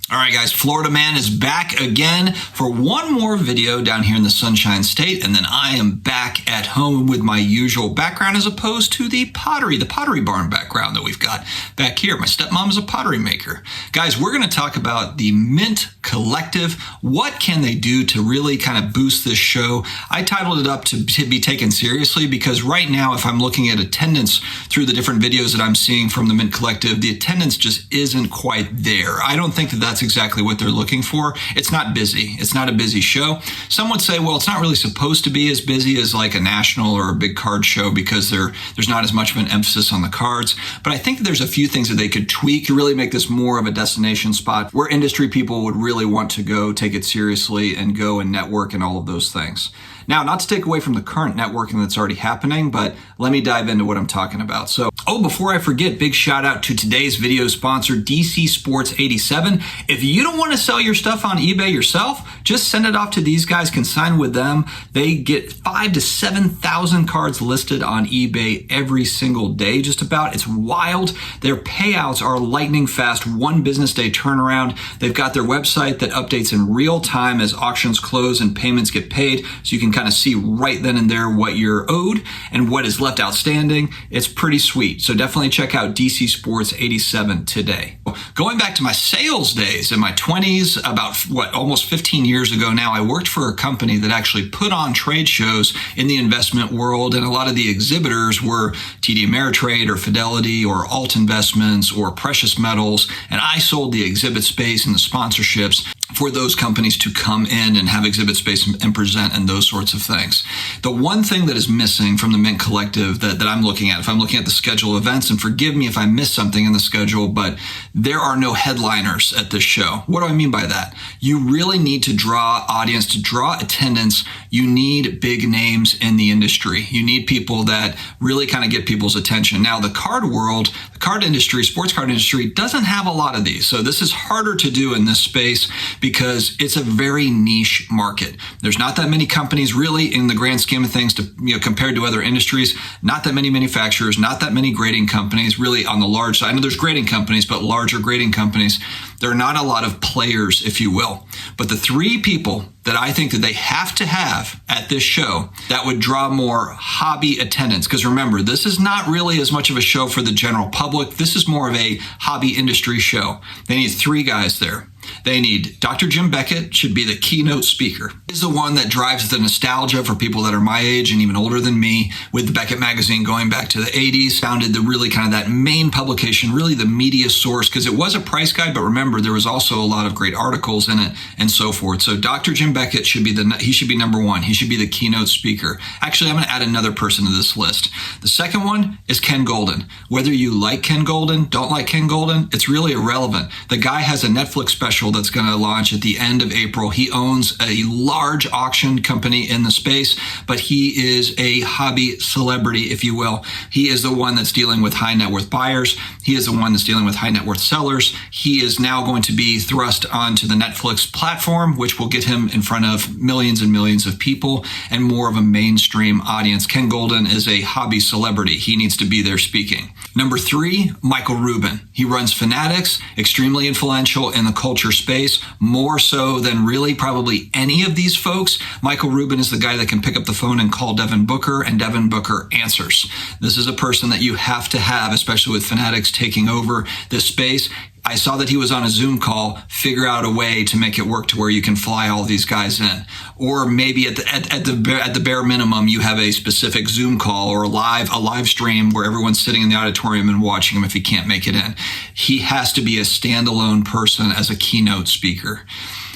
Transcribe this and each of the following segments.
All right, guys, Florida Man is back again for one more video down here in the Sunshine State, and then I am back at home with my usual background as opposed to the pottery barn background that we've got back here. My stepmom is a pottery maker. Guys, we're going to talk about the Mint Collective. What can they do to really kind of boost this show? I titled it up to be taken seriously because right now, if I'm looking at attendance through the different videos that I'm seeing from the Mint Collective, the attendance just isn't quite there. I don't think that that's exactly what they're looking for. It's not busy. It's not a busy show. Some would say, well, it's not really supposed to be as busy as like a national or a big card show because there's not as much of an emphasis on the cards. But I think that there's a few things that they could tweak to really make this more of a destination spot where industry people would really want to go, take it seriously, and go and network and all of those things. Now, not to take away from the current networking that's already happening, but let me dive into what I'm talking about. So, before I forget, big shout out to today's video sponsor, DC Sports 87. If you don't want to sell your stuff on eBay yourself, just send it off to these guys, consign with them. They get 5,000 to 7,000 cards listed on eBay every single day, just about. It's wild. Their payouts are lightning fast, one business day turnaround. They've got their website that updates in real time as auctions close and payments get paid, so you can kind of see right then and there what you're owed and what is left outstanding. It's pretty sweet. So definitely check out DC Sports 87 today. Going back to my sales days in my 20s, about almost 15 years ago now, I worked for a company that actually put on trade shows in the investment world, and a lot of the exhibitors were TD Ameritrade or Fidelity or Alt Investments or Precious Metals, and I sold the exhibit space and the sponsorships for those companies to come in and have exhibit space and present and those sorts of things. The one thing that is missing from the Mint Collective that I'm looking at, if I'm looking at the schedule of events, and forgive me if I miss something in the schedule, but there are no headliners at this show. What do I mean by that? You really need to draw audience, to draw attendance. You need big names in the industry. You need people that really kind of get people's attention. Now, the card world, the card industry, sports card industry doesn't have a lot of these. So this is harder to do in this space because it's a very niche market. There's not that many companies really in the grand scheme of things compared to other industries, not that many manufacturers, not that many grading companies really on the large side. I know there's grading companies, but larger grading companies, there are not a lot of players, if you will. But the three people that I think that they have to have at this show that would draw more hobby attendance, because remember, this is not really as much of a show for the general public. This is more of a hobby industry show. They need three guys there. They need Dr. Jim Beckett, should be the keynote speaker. He's the one that drives the nostalgia for people that are my age and even older than me, with the Beckett magazine going back to the 80s, founded the really kind of that main publication, really the media source, because it was a price guide, but remember, there was also a lot of great articles in it and so forth. So Dr. Jim Beckett should be number one. He should be the keynote speaker. Actually, I'm going to add another person to this list. The second one is Ken Golden. Whether you like Ken Golden, don't like Ken Golden, it's really irrelevant. The guy has a Netflix special that's going to launch at the end of April. He owns a large auction company in the space, but he is a hobby celebrity, if you will. He is the one that's dealing with high net worth buyers. He is the one that's dealing with high net worth sellers. He is now going to be thrust onto the Netflix platform, which will get him in front of millions and millions of people and more of a mainstream audience. Ken Golden is a hobby celebrity. He needs to be there speaking. Number three, Michael Rubin. He runs Fanatics, extremely influential in the culture space, more so than really probably any of these folks. Michael Rubin is the guy that can pick up the phone and call Devin Booker, and Devin Booker answers. This is a person that you have to have, especially with Fanatics taking over this space. I saw that he was on a Zoom call. Figure out a way to make it work to where you can fly all these guys in. Or maybe at the bare minimum, you have a specific Zoom call or a live stream where everyone's sitting in the auditorium and watching him if he can't make it in. He has to be a standalone person as a keynote speaker.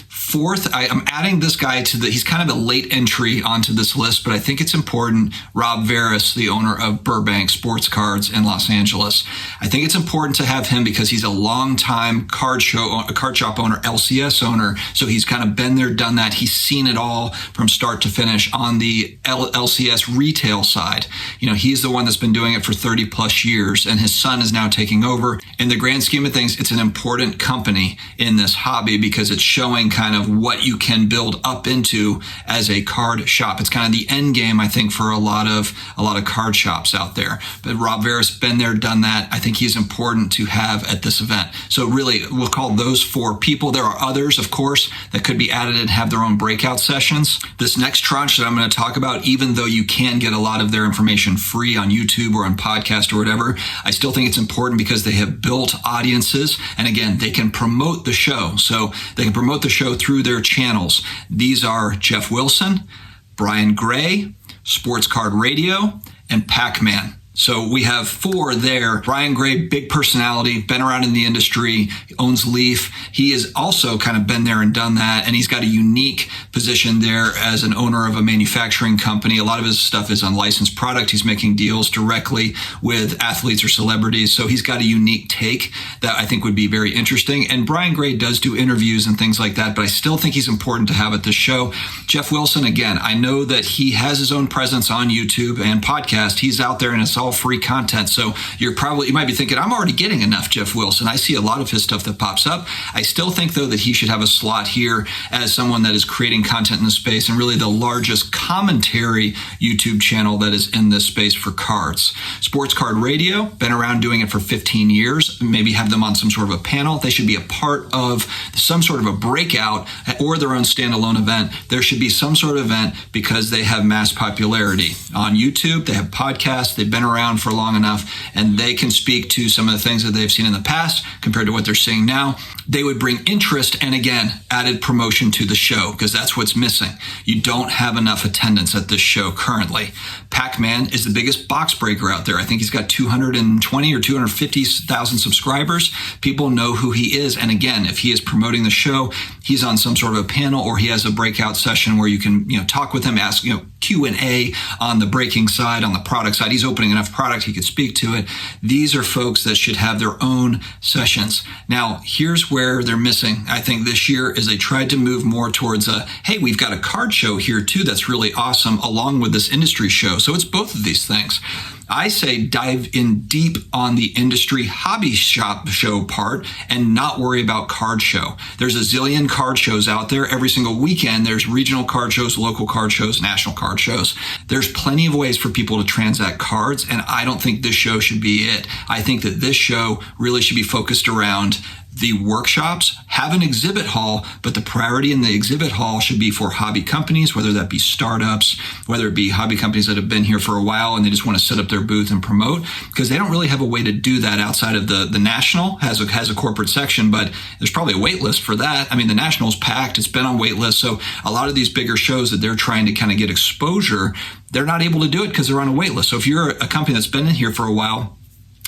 Fourth, I'm adding this guy he's kind of a late entry onto this list, but I think it's important. Rob Veras, the owner of Burbank Sports Cards in Los Angeles. I think it's important to have him because he's a longtime card shop owner, LCS owner. So he's kind of been there, done that. He's seen it all from start to finish on the LCS retail side. He's the one that's been doing it for 30 plus years, and his son is now taking over. In the grand scheme of things, it's an important company in this hobby because it's showing kind of of what you can build up into as a card shop. It's kind of the end game, I think, for a lot of card shops out there. But Rob Vera's been there, done that. I think he's important to have at this event. So really, we'll call those 4 people. There are others, of course, that could be added and have their own breakout sessions. This next tranche that I'm going to talk about, even though you can get a lot of their information free on YouTube or on podcast or whatever, I still think it's important because they have built audiences. And again, they can promote the show. So they can promote the show through their channels. These are Jeff Wilson, Brian Gray, Sports Card Radio, and Pac-Man. So we have 4 there. Brian Gray, big personality, been around in the industry, owns Leaf. He has also kind of been there and done that. And he's got a unique position there as an owner of a manufacturing company. A lot of his stuff is unlicensed product. He's making deals directly with athletes or celebrities. So he's got a unique take that I think would be very interesting. And Brian Gray does do interviews and things like that, but I still think he's important to have at this show. Jeff Wilson, again, I know that he has his own presence on YouTube and podcast. He's out there and it's all free content. So you might be thinking, I'm already getting enough Jeff Wilson. I see a lot of his stuff that pops up. I still think, though, that he should have a slot here as someone that is creating content in the space and really the largest commentary YouTube channel that is in this space for cards. Sports Card Radio, been around doing it for 15 years. Maybe have them on some sort of a panel. They should be a part of some sort of a breakout or their own standalone event. There should be some sort of event because they have mass popularity. On YouTube, they have podcasts. They've been around for long enough, and they can speak to some of the things that they've seen in the past compared to what they're seeing now. They would bring interest and, again, added promotion to the show because that's what's missing. You don't have enough attendance at this show currently. Pac-Man is the biggest box breaker out there. I think he's got 220 or 250,000 subscribers. People know who he is. And again, if he is promoting the show, he's on some sort of a panel or he has a breakout session where you can, talk with him, ask, Q&A on the breaking side, on the product side. He's opening enough product, he could speak to it. These are folks that should have their own sessions. Now, here's where they're missing, I think, this year is they tried to move more towards hey, we've got a card show here too that's really awesome along with this industry show. So it's both of these things. I say dive in deep on the industry hobby shop show part and not worry about card show. There's a zillion card shows out there. Every single weekend, there's regional card shows, local card shows, national card shows. There's plenty of ways for people to transact cards, and I don't think this show should be it. I think that this show really should be focused around the workshops, have an exhibit hall, but the priority in the exhibit hall should be for hobby companies, whether that be startups, whether it be hobby companies that have been here for a while and they just want to set up their booth and promote, because they don't really have a way to do that outside of the national has a corporate section, but there's probably a wait list for that. I mean, the national's packed, it's been on wait list. So a lot of these bigger shows that they're trying to kind of get exposure, they're not able to do it because they're on a wait list. So if you're a company that's been in here for a while,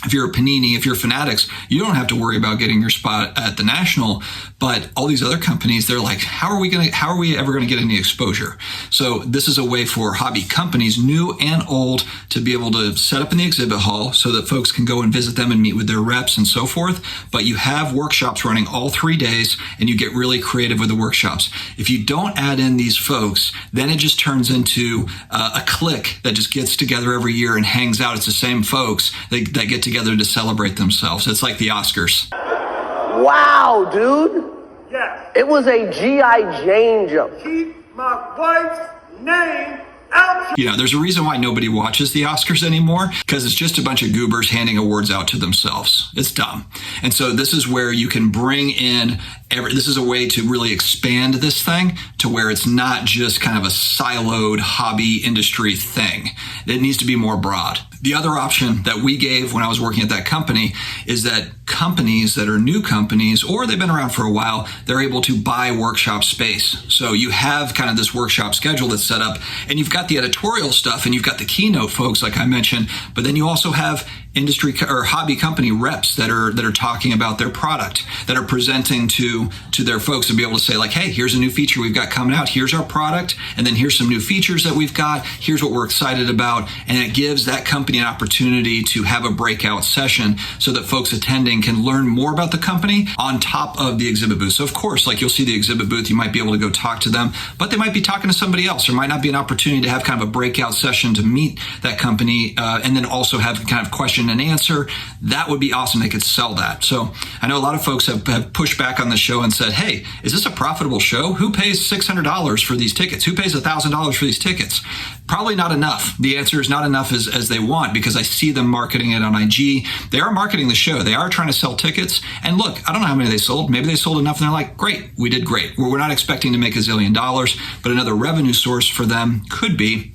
if you're a Panini, if you're Fanatics, you don't have to worry about getting your spot at the national. But all these other companies, they're like, how are we ever going to get any exposure? So this is a way for hobby companies, new and old, to be able to set up in the exhibit hall so that folks can go and visit them and meet with their reps and so forth. But you have workshops running all 3 days and you get really creative with the workshops. If you don't add in these folks, then it just turns into a clique that just gets together every year and hangs out. It's the same folks that get together to celebrate themselves. It's like the Oscars. Wow, dude. Yes. It was a G.I. Jane jump. Keep my wife's name out. There's a reason why nobody watches the Oscars anymore, because it's just a bunch of goobers handing awards out to themselves. It's dumb. And so this is where you can bring in this is a way to really expand this thing to where it's not just kind of a siloed hobby industry thing. It needs to be more broad. The other option that we gave when I was working at that company is that companies that are new companies, or they've been around for a while, they're able to buy workshop space. So you have kind of this workshop schedule that's set up, and you've got the editorial stuff and you've got the keynote folks, like I mentioned, but then you also have industry or hobby company reps that are talking about their product, that are presenting to their folks and be able to say, like, hey, here's a new feature we've got coming out. Here's our product. And then here's some new features that we've got. Here's what we're excited about. And it gives that company an opportunity to have a breakout session so that folks attending can learn more about the company on top of the exhibit booth. So of course, like, you'll see the exhibit booth, you might be able to go talk to them, but they might be talking to somebody else. There might not be an opportunity to have kind of a breakout session to meet that company and then also have kind of question and answer. That would be awesome. They could sell that. So I know a lot of folks have pushed back on this show and said, hey, is this a profitable show? Who pays $600 for these tickets? Who pays $1,000 for these tickets? Probably not enough. The answer is not enough as they want, because I see them marketing it on IG. They are marketing the show. They are trying to sell tickets. And look, I don't know how many they sold. Maybe they sold enough and they're like, great, we did great. We're not expecting to make $1 zillion, but another revenue source for them could be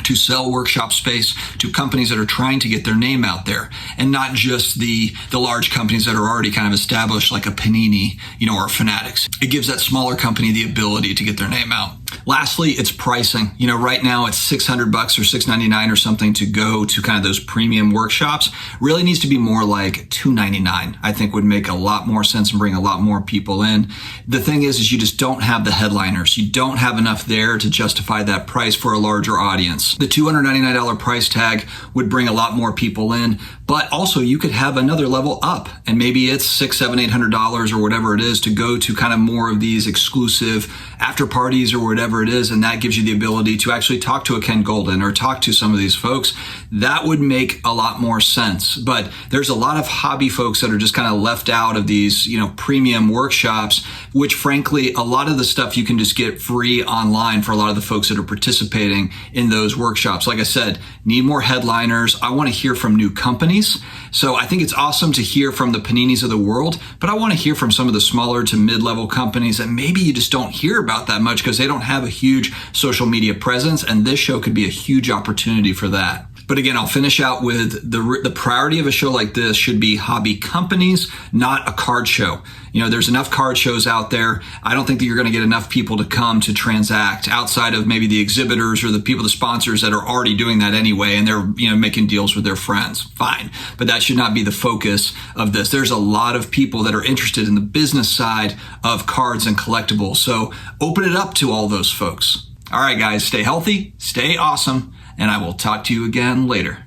to sell workshop space to companies that are trying to get their name out there, and not just the large companies that are already kind of established, like a Panini, or Fanatics. It gives that smaller company the ability to get their name out. Lastly, it's pricing. Right now it's $600 or $699 or something to go to kind of those premium workshops. Really needs to be more like $299. I think would make a lot more sense and bring a lot more people in. The thing is you just don't have the headliners. You don't have enough there to justify that price for a larger audience. The $299 price tag would bring a lot more people in, but also you could have another level up, and maybe it's $600, $700, $800 or whatever it is to go to kind of more of these exclusive after parties or whatever it is, and that gives you the ability to actually talk to a Ken Golden or talk to some of these folks. That would make a lot more sense. But there's a lot of hobby folks that are just kind of left out of these, premium workshops, which frankly, a lot of the stuff you can just get free online for a lot of the folks that are participating in those workshops. Like I said, need more headliners. I want to hear from new companies. So I think it's awesome to hear from the Paninis of the world, but I want to hear from some of the smaller to mid-level companies that maybe you just don't hear about that much because they don't have a huge social media presence, and this show could be a huge opportunity for that. But again, I'll finish out with the priority of a show like this should be hobby companies, not a card show. There's enough card shows out there. I don't think that you're going to get enough people to come to transact outside of maybe the exhibitors or the people, the sponsors that are already doing that anyway, and they're making deals with their friends. Fine. But that should not be the focus of this. There's a lot of people that are interested in the business side of cards and collectibles. So open it up to all those folks. All right, guys, stay healthy, stay awesome, and I will talk to you again later.